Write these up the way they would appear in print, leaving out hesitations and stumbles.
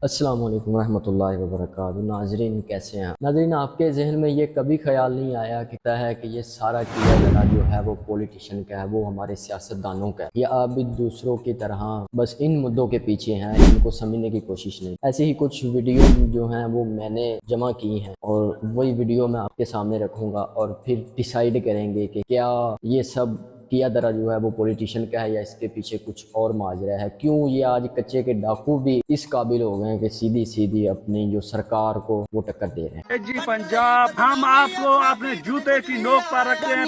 السلام علیکم ورحمۃ اللہ وبرکاتہ۔ ناظرین کیسے ہیں؟ ناظرین، آپ کے ذہن میں یہ کبھی خیال نہیں آیا کہ یہ سارا کیا دھرا جو ہے وہ پولیٹیشین کا ہے، وہ ہمارے سیاستدانوں کا ہے، یا آپ بھی دوسروں کی طرح بس ان مدعوں کے پیچھے ہیں، ان کو سمجھنے کی کوشش نہیں؟ ایسے ہی کچھ ویڈیو جو ہیں وہ میں نے جمع کی ہیں، اور وہی ویڈیو میں آپ کے سامنے رکھوں گا، اور پھر ڈیسائیڈ کریں گے کہ کیا یہ سب کیا درا جو ہے وہ پولیٹیشین کا ہے یا اس کے پیچھے کچھ اور ماجرا ہے۔ کیوں یہ آج کچے کے ڈاکو بھی اس قابل ہو گئے ہیں کہ سیدھی سیدھی اپنی جو سرکار کو وہ ٹکر دے رہے ہیں۔ جی پنجاب ہم آپ کو اپنے جوتے کی نوک پر رکھتے ہیں۔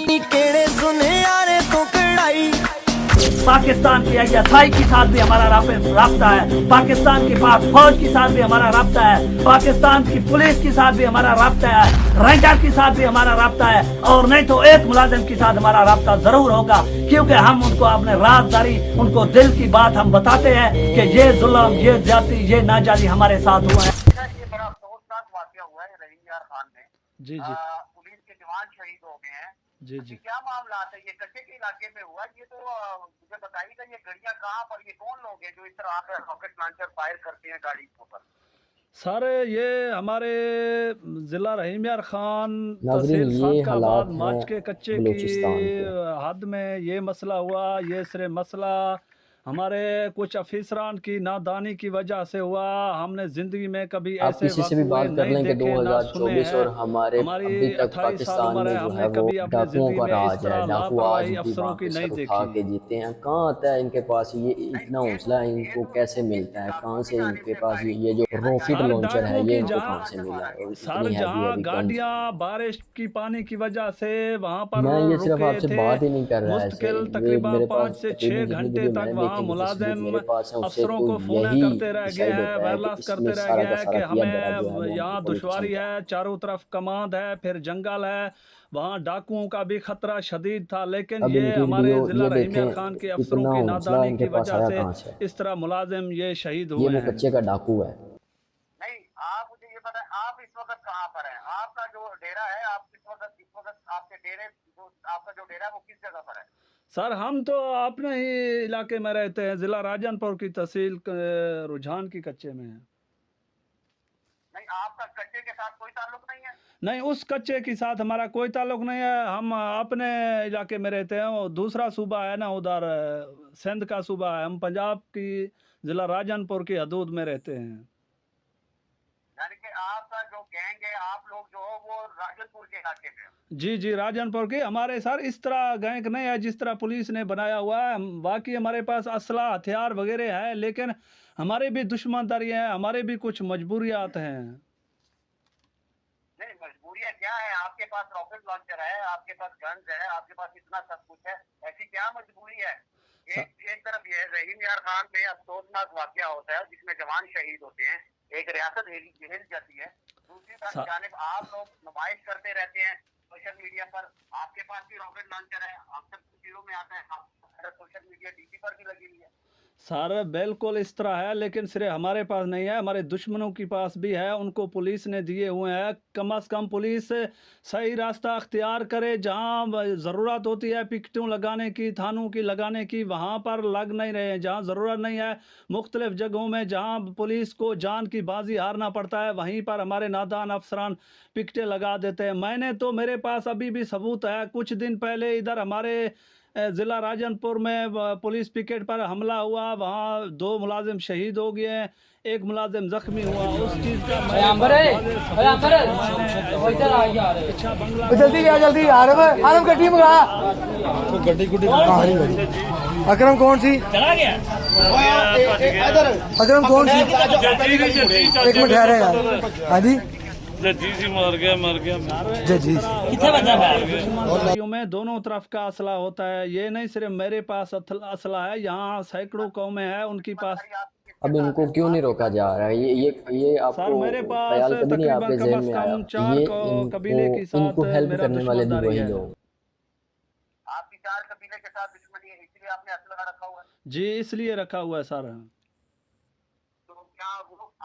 پاکستان کی آئی ایس آئی کے ساتھ بھی ہمارا رابطہ ہے، پاکستان کی پاک فوج کے ساتھ بھی ہمارا رابطہ ہے، پاکستان کی پولیس کے ساتھ بھی ہمارا رابطہ ہے، رینجر کے ساتھ بھی ہمارا رابطہ ہے، اور نہیں تو ایک ملازم کے ساتھ ہمارا رابطہ ضرور ہوگا، کیونکہ ہم ان کو اپنے رازداری، ان کو دل کی بات ہم بتاتے ہیں کہ یہ ظلم، یہ زیادتی، یہ ناجائزی ہمارے ساتھ ہوا ہے۔ یہ بڑا افسوسناک واقعہ ہوا ہے رحیم یار خان میں۔ جی جی پولیس کے جوان شہید ہو گئے ہیں۔ جی جی کیا معاملات ہے؟ یہ کچے کے علاقے میں ہوا، یہ تو مجھے بتائیے گا یہ گاڑیاں کہاں پر، یہ کون لوگ ہیں جو اس طرح آ کر راکٹ لانچر فائر کرتے ہیں گاڑی کے اوپر؟ سر یہ ہمارے ضلع رحیم یار خان ناظرین، تحصیل یہ صادق آباد حالات ہیں ماچ کے کچے کی بلوچستان کے۔ حد میں یہ مسئلہ ہوا۔ یہ صرف مسئلہ ہمارے کچھ افسران کی نادانی کی وجہ سے ہوا۔ ہم نے زندگی میں کبھی آپ ایسے کسی سے بھی واقعے بات کر نہیں لیں کہ دیکھے نہ سنے 2024 ہیں۔ اور ہمارے ہماری ابھی تک 28 سال پاکستان عمر ہے، میں ہم جو نے ہے وہ کبھی اپنی ڈاکوؤں زندگی کا میں اس راج ہے۔ طرح ڈاکو آج لاپرواہی بھی افسروں وہاں کی پہ نہیں سر اٹھا دیکھی۔ کے جیتے ہیں۔ کہاں آتا ہے ان کے پاس یہ اتنا حوصلہ ہے؟ ان کو کیسے ملتا ہے؟ کہاں سے ان کے پاس یہ جو راکٹ سر لانچر ہے ڈاکوؤں یہ کی ان کو جہاں کہاں سے ملا ہے؟ اور سر اتنی ہیوی جہاں ہیوی گنز۔ گاڑیاں بارش کی پانی کی وجہ سے وہاں پر میں یہ صرف رکے آپ سے تھے، بات ہی نہیں کر رہا ایسے، مستقل یہ تقریباً میرے پاس 5 سے تقریباً 6 جتنی گھنٹے ویڈیو میں تک نے وہاں دیکھی، جتنے ثبوت ملازم میرے پاس ہیں، اس سے افسروں تو کو فون یہی کرتے رہ گئے ڈیسائیڈ ہیں، ہوتا ہے کہ وائرلیس اس میں کرتے رہ سارا گئے کا ہیں سارا کہ کیا درا جو ہے ہمیں وہ ان کی یہاں پولیٹیشن دشواری کا ہے، چاروں طرف کماند ہے، پھر جنگل ہے، وہاں ڈاکوؤں کا بھی خطرہ شدید تھا، لیکن اب ان یہ کی ہمارے ویڈیو ضلع یہ رحیم یار دیکھیں، خان کے افسروں اتنا کی حوصلہ نادانی ان کی کے پاس وجہ آیا سے کہاں سے؟ اس طرح ملازم یہ شہید یہ ہوئے وہ ہیں۔ کچے کا ڈاکو ہے۔ نہیں، آپ مجھے یہ بتائیں آپ اس وقت کہاں پر ہیں؟ آپ کا جو ڈیرا ہے، آپ اس وقت آپ کے ڈیرے آپ کا جو ڈیرا ہے وہ کس جگہ پر ہے؟ سر ہم تو اپنے ہی علاقے میں رہتے ہیں، ضلع راجن پور کی تحصیل رجحان کی کچے میں ہیں۔ نہیں، آپ کا کچے کے ساتھ کوئی تعلق نہیں ہے؟ نہیں، اس کچے کے ساتھ ہمارا کوئی تعلق نہیں ہے، ہم اپنے علاقے میں رہتے ہیں، اور دوسرا صوبہ ہے نا ادھر سندھ کا صوبہ ہے، ہم پنجاب کی ضلع راجن پور کی حدود میں رہتے ہیں۔ یعنی کہ آپ کا جو گینگ ہے، آپ لوگ جو ہو وہ راجن پور کے علاقے میں؟ جی جی راجن پور کی ہمارے سر اس طرح گینگ نہیں ہے جس طرح پولیس نے بنایا ہوا ہے۔ باقی ہمارے پاس اسلحہ ہتھیار وغیرہ ہے، لیکن ہمارے بھی دشمن داری ہیں، ہمارے بھی کچھ مجبوریات ہیں۔ نہیں، مجبوریاں کیا ہے؟ آپ کے پاس راکٹ لانچر ہے، آپ کے پاس گنز ہے، آپ کے پاس اتنا سب کچھ ہے، ایسی کیا مجبوری ہے؟ ایک طرف یہ رحیم یار خان میں افسوسناک واقعہ ہوتا ہے جس میں جوان شہید ہوتے ہیں، ایک ریاست ہل جاتی ہے، دوسری جانب آپ لوگ نمائش کرتے رہتے ہیں سوشل میڈیا پر، آپ کے پاس بھی راکٹ لانچر ہے، اکثر تصویروں میں آتا ہے، سوشل میڈیا ڈی پی پر بھی لگی ہوئی ہے۔ سر بالکل اس طرح ہے، لیکن صرف ہمارے پاس نہیں ہے، ہمارے دشمنوں کے پاس بھی ہے، ان کو پولیس نے دیے ہوئے ہیں۔ کم از کم پولیس صحیح راستہ اختیار کرے، جہاں ضرورت ہوتی ہے پکٹوں لگانے کی، تھانوں کی لگانے کی، وہاں پر لگ نہیں رہے ہیں، جہاں ضرورت نہیں ہے مختلف جگہوں میں جہاں پولیس کو جان کی بازی ہارنا پڑتا ہے وہیں پر ہمارے نادان افسران پکٹیں لگا دیتے ہیں۔ میں نے تو میرے پاس ابھی بھی ثبوت ہے، کچھ دن پہلے ادھر ہمارے ضلع راجن پور میں پولیس پکٹ پر حملہ ہوا، وہاں 2 ملازم شہید ہو گئے ہیں، ایک ملازم زخمی ہوا، اس چیز کا جلدی آ جلدی عالم گڈی منگا گڈی اکرم کون سی اکرم کون سی ایک منٹ ٹھہرے گا ہاں جی مر گیا میں دونوں طرف کا اسلحہ ہوتا ہے، یہ نہیں صرف میرے پاس اسلحہ ہے، یہاں سینکڑوں قومیں ہیں ان کے پاس۔ اب ان کو کیوں نہیں روکا جا رہا ہے؟ یہ آپ سر کو میرے پاس خیال کبھی نہیں آپ تقریباً کے کم ذہن از میں آیا کم کہ 4 یہ قبیلے کے ان ساتھ کو ہیلپ میرا کرنے والے دشمن بھی داری وہی ہے۔ لوگ؟ آپ کی 4 قبیلے کے ساتھ دشمنی ہے، اس لیے آپ نے اسلحہ رکھا ہوا ہے؟ جی اس لیے رکھا ہوا ہے سر۔ تو کیا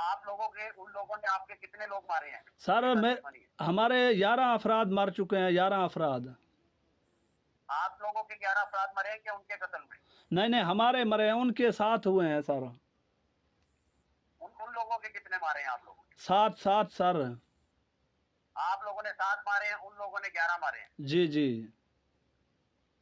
آپ لوگوں کے ان لوگوں نے آپ کے کتنے لوگ مارے ہیں؟ سر ہمارے 11 افراد مر چکے ہیں، 11 افراد۔ آپ لوگوں کے 11 افراد مرے ہیں کیا ان کے قتل میں؟ نہیں ہمارے مرے ہیں، ان کے ساتھ ہوئے ہیں سر۔ ان लोगों के कितने मारे हैं आप लोगों ने? 7 सर। आप लोगों ने 7 मारे हैं, उन लोगों ने 11 मारे हैं। जी जी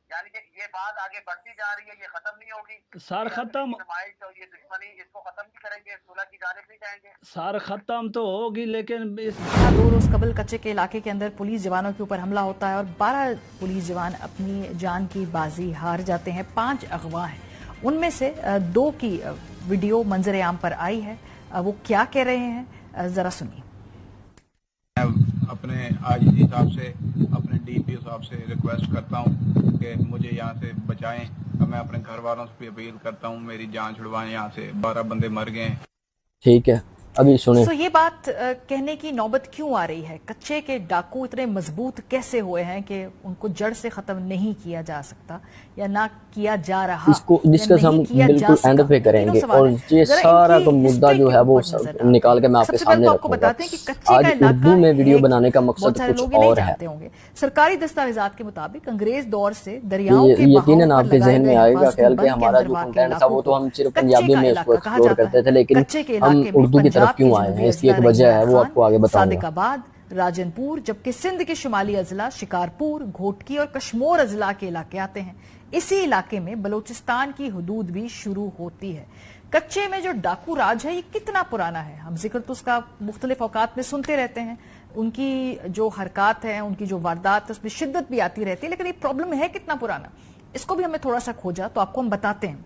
यानी कि ये बात आगे बढ़ती जा रही है, ये खत्म नहीं होगी सर। ये खत्म नुमाइश और ये दुश्मनी, इसको खत्म नहीं करेंगे, सुलह की जानिब नहीं जाएंगे। सर, खत्म तो होगी, लेकिन इस 2 रोज कबल कच्चे के इलाके के अंदर पुलिस जवानों के ऊपर हमला होता है और 12 पुलिस जवान अपनी जान की बाजी हार जाते हैं। 5 अगवा हैं, उनमें से 2 की वीडियो मंजर आम पर आई है। वो क्या कह रहे हैं जरा सुनिए। अपने आईजी साहब से, अपने डीपीओ साहब से रिक्वेस्ट करता हूँ कि मुझे यहाँ से बचाएं। मैं अपने घर वालों से भी अपील करता हूँ, मेरी जान छुड़वाएं। यहाँ से 12 बंदे मर गए हैं। ठीक है, अभी सुने। तो ये बात कहने की नौबत क्यों आ रही है? कच्चे के डाकू इतने मजबूत कैसे हुए हैं कि उनको जड़ से खत्म नहीं किया जा सकता या ना किया जा रहा? इसको डिस्कस हम बिल्कुल एंड पे करेंगे और ये सारा का मुद्दा जो है वो निकाल के मैं आपके सामने आपको बताते हैं कि कच्चे आज का इलाका उर्दू में वीडियो बनाने का मकसद बहुत सारे कुछ लोग ये नहीं और है। जानते होंगे। सरकारी दस्तावेजात के मुताबिक अंग्रेज दौर से दरियाओं के यकीनन आपके जहन में आएगा ख्याल कि हमारा जो कंटेंट था वो तो हम सिर्फ पंजाबी में उसको एक्सप्लोर करते थे, लेकिन हम उर्दू की तरफ क्यों आए हैं इसकी एक वजह है, वो आपको आगे बताऊंगा। सादिकाबाद, राजनपुर, जबकि सिंध के शुमाली अजला शिकारपुर, घोटकी और कश्मीर अजला के इलाके आते हैं। इसी इलाके में बलूचिस्तान की हुदूद भी शुरू होती है। कच्चे में जो डाकू राज है ये कितना पुराना है? हम जिक्र तो उसका मुख्तलिफ औकात में सुनते रहते हैं, उनकी जो हरकत है, उनकी जो वारदात है उसमें शिद्दत भी आती रहती है, लेकिन ये प्रॉब्लम है कितना पुराना, इसको भी हमें थोड़ा सा खोजा तो आपको हम बताते हैं।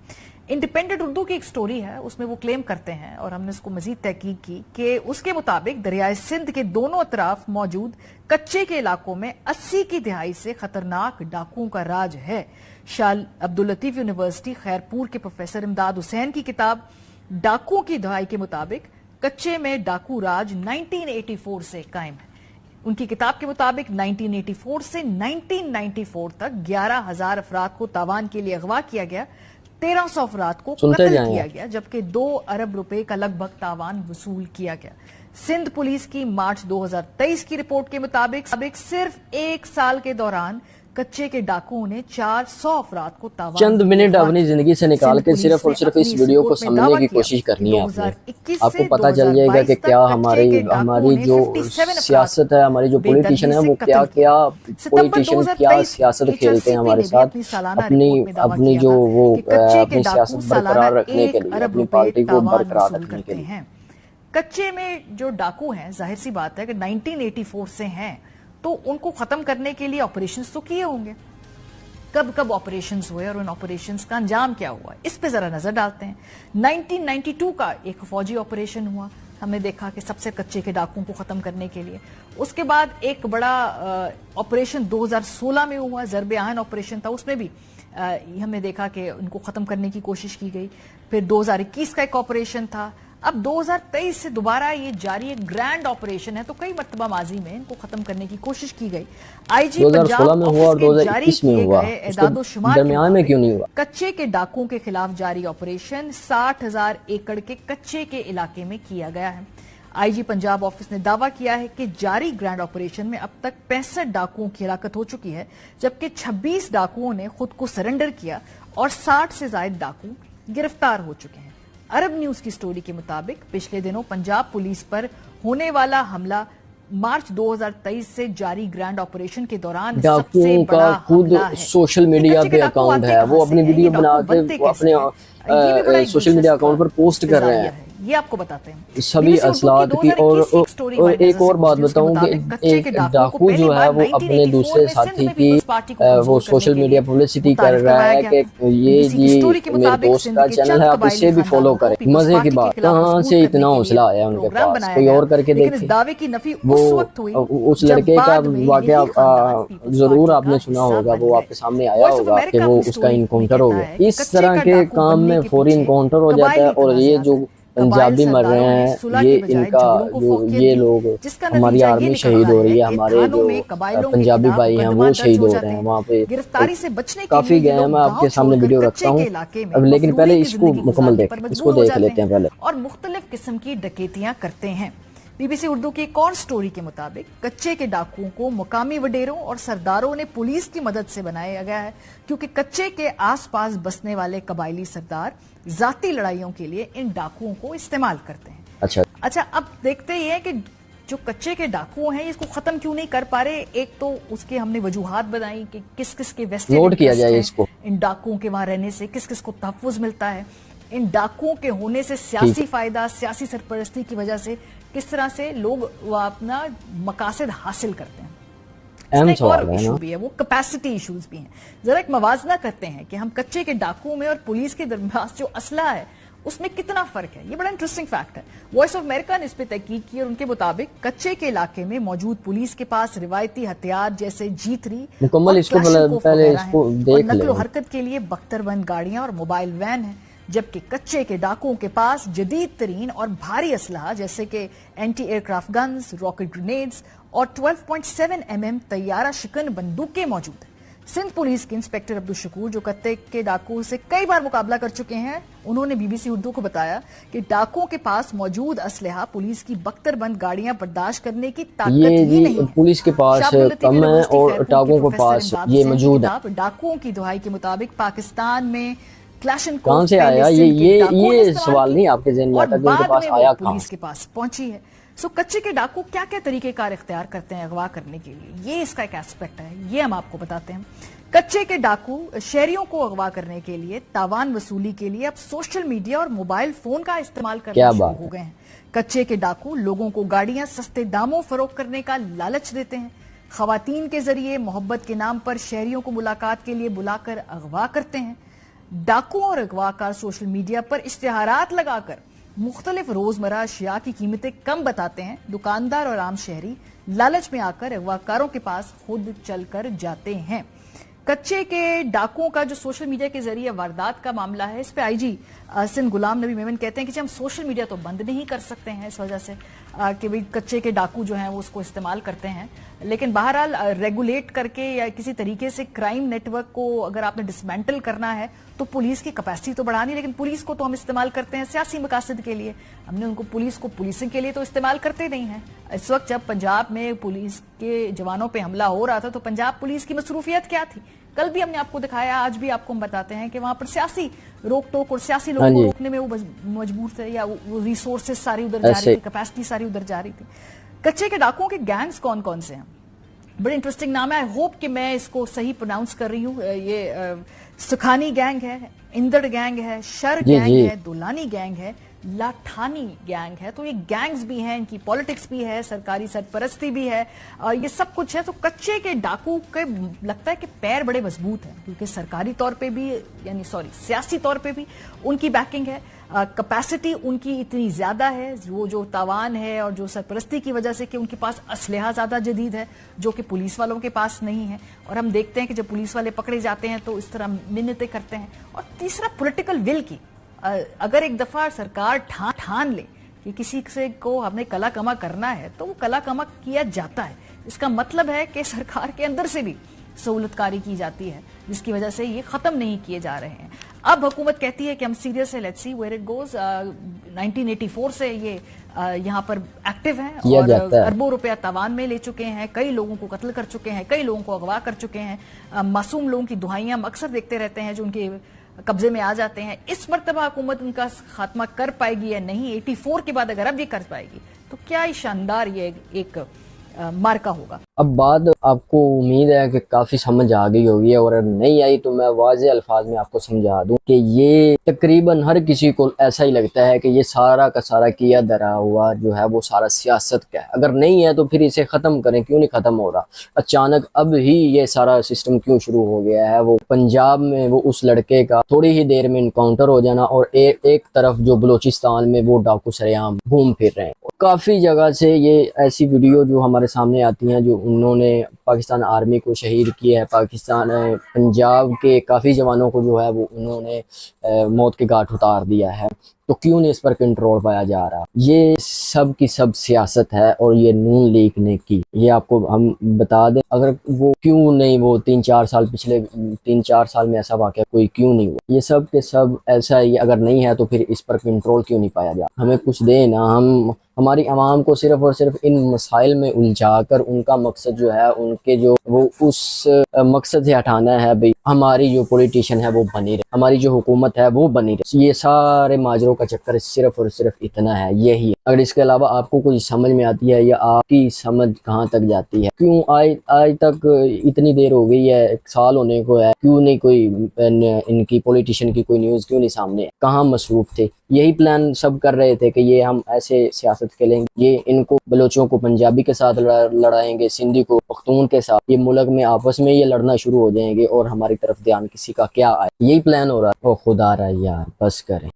इंडिपेंडेंट उर्दू की एक स्टोरी है, उसमें वो क्लेम करते हैं और हमने इसको मजीद तहकीक की कि उसके मुताबिक दरियाए सिंध के दोनों अतराफ मौजूद कच्चे के इलाकों में 80 की दहाई से खतरनाक डाकुओं का राज है। शाह अब्दुल लतीफ यूनिवर्सिटी खैरपुर के प्रोफेसर इमदाद हुसैन की किताब डाकुओं की दहाई के मुताबिक कच्चे में डाकू राज 1984 से कायम है। उनकी किताब के मुताबिक 1984 से 1994 तक 11,000 अफराद को तावान के लिए अगवा किया गया, 1300 अफराद को कत्ल किया गया, जबकि 2 अरब रुपए का लगभग तावान वसूल किया गया। सिंध पुलिस की मार्च 2023 की रिपोर्ट के मुताबिक सिर्फ 1 साल के दौरान कच्चे के डाकुओं ने 400 अफराद को तावान चंद मिनट अपनी जिंदगी से निकाल के सिर्फ और सिर्फ इस वीडियो को समझने की कोशिश करनी है आपने। आपको पता चल जाएगा कि क्या हमारी जो सियासत है, हमारी जो पॉलिटिशियन है वो क्या क्या पॉलिटिशियन क्या सियासत खेलते हैं हमारे साथ, अपनी जो वो अपनी सियासत बरकरार रखने के लिए, अपनी पार्टी को बरकरार रखने के लिए। कच्चे में जो डाकू हैं, जाहिर सी बात है कि 1984 से हैं, तो उनको खत्म करने के लिए ऑपरेशंस तो किए होंगे। कब कब ऑपरेशंस हुए और उन ऑपरेशंस का अंजाम क्या हुआ, इस पे जरा नजर डालते हैं। 1992 का एक फौजी ऑपरेशन हुआ, हमने देखा कि सबसे कच्चे के डाकुओं को खत्म करने के लिए। उसके बाद एक बड़ा ऑपरेशन 2016 में हुआ, ज़रबे आहन ऑपरेशन था, उसमें भी हमने देखा कि उनको खत्म करने की कोशिश की गई। फिर 2021 का एक ऑपरेशन था। अब 2023 से दोबारा ये जारी एक ग्रैंड ऑपरेशन है, तो कई मरतबा माजी में इनको खत्म करने की कोशिश की गई। आईजी 2016 में हुआ और 2021 में हुआ, दरमियान में क्यों नहीं हुआ? कच्चे के डाकुओं के खिलाफ जारी ऑपरेशन 60,000 एकड़ के कच्चे के इलाके में किया गया है। आईजी पंजाब ऑफिस ने दावा किया है कि जारी ग्रैंड ऑपरेशन में अब तक 65 डाकुओं की हिराकत हो चुकी है, जबकि 26 डाकुओं ने खुद को सरेंडर किया और 60 से ज्यादा डाकू गिरफ्तार हो चुके हैं। अरब न्यूज की स्टोरी के मुताबिक पिछले दिनों पंजाब पुलिस पर होने वाला हमला मार्च 2023 से जारी ग्रैंड ऑपरेशन के दौरान सबसे बड़ा हमला है। सोशल मीडिया पे अकाउंट है, वो अपनी वीडियो बना के अपने सोशल मीडिया अकाउंट पर पोस्ट कर रहे हैं, ये आपको बताते हैं सभी असलात की। और एक और बात बताऊं कि एक डाकू जो है वो अपने दूसरे साथी की वो सोशल मीडिया पब्लिसिटी कर रहा है कि ये जी मेरे दोस्त का चैनल है, आप इसे भी फॉलो करें। मजे की बात, कहाँ से इतना हौसला आया उनके पास? कोई और करके देखे। वो उस लड़के का वाकया जरूर आपने सुना होगा, वो आपके सामने आया होगा कि वो उसका इनकाउंटर हो गया। इस तरह के काम में फौरी इनकाउंटर हो जाता है। और ये जो पंजाबी मर रहे हैं, ये इनका जो ये लोग, हमारी आर्मी शहीद हो रही है, हमारे जो पंजाबी भाई हैं वो शहीद हो रहे हैं वहाँ पे। गिरफ्तारी से बचने काफी गए हैं, मैं आपके सामने वीडियो रखता हूँ अब, लेकिन पहले इसको मुकम्मल इसको देख लेते हैं पहले। और मुख्तलिफ किस्म की डकैतियां करते हैं। बीबीसी उर्दू की एक और स्टोरी के मुताबिक कच्चे के डाकुओं को मुकामी वडेरों और सरदारों ने पुलिस की मदद से बनाया गया है, क्योंकि कच्चे के आसपास बसने वाले कबायली सरदार जाती लड़ाइयों के लिए इन डाकुओं को इस्तेमाल करते हैं। अच्छा, अच्छा, अब देखते ही हैं कि जो कच्चे के डाकू हैं इसको खत्म क्यों नहीं कर पा रहे। एक तो उसके हमने वजूहात बताई कि किस किस के वेस्टेड नोट किया इंटरेस्ट जाए हैं इसको। इन डाकुओं के वहां रहने से, किस किस को तहफ्फुज मिलता है, इन डाकुओं के होने से सियासी फायदा, सियासी सरपरस्ती की वजह से किस तरह से लोग वो अपना मकासद हासिल करते हैं। अहम एक और सवाल है इशू ना। भी है, वो कैपेसिटी इश्यूज भी हैं। जरा एक मवाजना करते हैं कि हम कच्चे के डाकुओं में और पुलिस के दरमियान जो असला है उसमें कितना फर्क है। ये बड़ा इंटरेस्टिंग फैक्ट है। वॉइस ऑफ अमेरिका ने इस पर तहकीक की और उनके मुताबिक कच्चे के इलाके में मौजूद पुलिस के पास रिवायती हथियार जैसे G3 मुकम्मल और इसको क्लाशनकोफ पहले वगैरह इसको हैं, देख और नकलो लें। हरकत के लिए बख्तरबंद गाड़ियां और मोबाइल वैन है, जबकि कच्चे के डाकुओं के पास जदीद तरीन और भारी असलहा जैसे कि anti aircraft guns, rocket grenades और 12.7 mm तैयारा शिकन बंदूकें मौजूद हैं। सिंध पुलिस के इंस्पेक्टर अब्दुल शकूर, जो कत्ते के डाकुओं से कई बार मुकाबला कर चुके हैं, उन्होंने BBC उर्दू को बताया कि डाकुओं के पास मौजूद असलहा पुलिस की बख्तरबंद गाड़ियां बर्दाश्त करने की ताकत ये ही जी नहीं है। पुलिस के पास शाहपुर लतीफ कम है यूनिवर्सिटी और खैरपुर के डाकुओं के प्रोफेसर पास इमदाद ये हुसैन की मौजूद है। किताब डाकुओं की दुहाई के मुताबिक पाकिस्तान में क्लाशनकोफ कहाँ से पहले आया सिंध के ये डाकुओं ने इस्तेमाल सवाल की नहीं आपके ज़हन में और आता कि उनके बाद पास में वो आया कहाँ पुलिस के पास पहुंची है। सो कच्चे के डाकू क्या क्या तरीकेकार इख्तियार करते हैं अगवा करने के लिए, ये इसका एक एस्पेक्ट है, ये हम आपको बताते हैं। कच्चे के डाकू शहरियों को अगवा करने के लिए, तावान वसूली के लिए अब सोशल मीडिया और मोबाइल फोन का इस्तेमाल करना शुरू हो गए हैं। कच्चे के डाकू लोगों को गाड़ियां सस्ते दामों फरोख्त करने का लालच देते हैं। खवातीन के जरिए मोहब्बत के नाम पर शहरियों को मुलाकात के लिए बुलाकर अगवा करते हैं। डाकू और अगवाकार सोशल मीडिया पर इश्तिहारात लगाकर मुख्तलिफ रोजमर्रा अशिया की कीमतें कम बताते हैं। दुकानदार और आम शहरी लालच में आकर अगवाकारों के पास खुद चलकर जाते हैं। कच्चे के डाकुओं का जो सोशल मीडिया के जरिए वारदात का मामला है, इस पे IG सिंध गुलाम नबी मेमन कहते हैं कि हम सोशल मीडिया तो बंद नहीं कर सकते हैं इस वजह से कि भाई कच्चे के डाकू जो हैं वो उसको इस्तेमाल करते हैं, लेकिन बहरहाल रेगुलेट करके या किसी तरीके से क्राइम नेटवर्क को अगर आपने डिसमेंटल करना है तो पुलिस की कैपेसिटी तो बढ़ानी, लेकिन पुलिस को तो हम इस्तेमाल करते हैं सियासी मकासद के लिए। हमने उनको पुलिस को पुलिसिंग के लिए तो इस्तेमाल करते नहीं हैं। इस वक्त जब पंजाब में पुलिस के जवानों पे हमला हो रहा था तो पंजाब पुलिस की मसरूफियत क्या थी, कल भी हमने आपको दिखाया, आज भी आपको हम बताते हैं कि वहां पर सियासी रोक टोक और सियासी लोगों को रोकने में वो मजबूर थे, या वो रिसोर्सेज सारी उधर जा रही थी, कैपेसिटी सारी उधर जा रही थी। कच्चे के डाकुओं के गैंग्स कौन कौन से हैं, बड़े इंटरेस्टिंग नाम है। आई होप कि मैं इसको सही प्रोनाउंस कर रही हूँ। ये सुखानी गैंग है, इंदड़ गैंग है, शर गैंग है, दुलानी गैंग है, लाठानी गैंग है। तो ये गैंग्स भी हैं, इनकी पॉलिटिक्स भी है, सरकारी सरपरस्ती भी है, और ये सब कुछ है। तो कच्चे के डाकू के लगता है कि पैर बड़े मजबूत हैं, क्योंकि सरकारी तौर पे भी सियासी तौर पे भी उनकी बैकिंग है, कैपेसिटी उनकी इतनी ज्यादा है, वो जो तावान है और जो सरपरस्ती की वजह से कि उनके पास असलहा ज्यादा जदीद है जो कि पुलिस वालों के पास नहीं है। और हम देखते हैं कि जब पुलिस वाले पकड़े जाते हैं तो इस तरह मिन्नतें करते हैं। और तीसरा पॉलिटिकल विल की, अगर एक दफा सरकार ठान ले कि किसी से को हमने कला कमा करना है तो वो कला कमा किया जाता है। इसका मतलब है कि सरकार के अंदर से भी सहूलतकारी की जाती है, जिसकी वजह से ये खत्म नहीं किए जा रहे हैं। अब हुकूमत कहती है कि हम सीरियस है, let's see where it goes. 1984 से ये यहाँ पर एक्टिव हैं और अरबों रुपया तावान में ले चुके हैं, कई लोगों को कत्ल कर चुके हैं, कई लोगों को अगवा कर चुके हैं। मासूम लोगों की दुहाइयां हम अक्सर देखते रहते हैं जो उनके कब्जे में आ जाते हैं। इस मर्तबा हुकूमत उनका खात्मा कर पाएगी या नहीं, 84 के बाद अगर अब ये कर पाएगी तो क्या ही शानदार ये एक मार्का होगा। अब बात आपको उम्मीद है कि काफ़ी समझ आ गई होगी, और अगर नहीं आई तो मैं वाज़े अल्फाज में आपको समझा दूं कि ये तकरीबन हर किसी को ऐसा ही लगता है कि ये सारा का सारा किया धरा हुआ जो है वो सारा सियासत का है। अगर नहीं है तो फिर इसे ख़त्म करें, क्यों नहीं ख़त्म हो रहा, अचानक अब ही ये सारा सिस्टम क्यों शुरू हो गया है। वो पंजाब में वो उस लड़के का थोड़ी ही देर में इनकाउंटर हो जाना, और एक तरफ जो बलोचिस्तान में वो डाकू सरेआम घूम फिर रहे हैं। काफ़ी जगह से ये ऐसी वीडियो जो हमारे सामने आती हैं जो उन्होंने पाकिस्तान आर्मी को शहीद किया है, पाकिस्तान पंजाब के काफ़ी जवानों को जो है वो उन्होंने मौत के घाट उतार दिया है, तो क्यों नहीं इस पर कंट्रोल पाया जा रहा। ये सब की सब सियासत है, और ये नून लीग ने की, ये आपको हम बता दें। अगर वो क्यों नहीं, वो 3-4 साल पिछले 3-4 साल में ऐसा वाक़या कोई क्यों नहीं हुआ, ये सब के सब ऐसा ही अगर नहीं है तो फिर इस पर कंट्रोल क्यों नहीं पाया जा। हमें कुछ दे ना, हम हमारी आवाम को सिर्फ और सिर्फ इन मसाइल में उलझा कर उनका मकसद जो है کہ جو وہ اس مقصد سے ہٹانا ہے بھئی ہماری جو پولیٹیشین ہے وہ بنی رہے, ہماری جو حکومت ہے وہ بنی رہے. یہ سارے ماجروں کا چکر صرف اور صرف اتنا ہے, یہی ہے. اگر اس کے علاوہ آپ کو کوئی سمجھ میں آتی ہے یا آپ کی سمجھ کہاں تک جاتی ہے, کیوں آج تک اتنی دیر ہو گئی ہے, 1 سال ہونے کو ہے, کیوں نہیں کوئی ان کی پولیٹیشین کی کوئی نیوز کیوں نہیں سامنے ہے, کہاں مصروف تھے؟ یہی پلان سب کر رہے تھے کہ یہ ہم ایسے سیاست کھیلیں گے, یہ ان کو بلوچوں کو پنجابی کے ساتھ لڑائیں گے, سندھی کو پختون کے ساتھ, یہ ملک میں آپس میں یہ لڑنا شروع ہو جائیں گے اور ہماری طرف دھیان کسی کا کیا آئے. یہی پلان ہو رہا ہے. او خدا را یار بس کریں.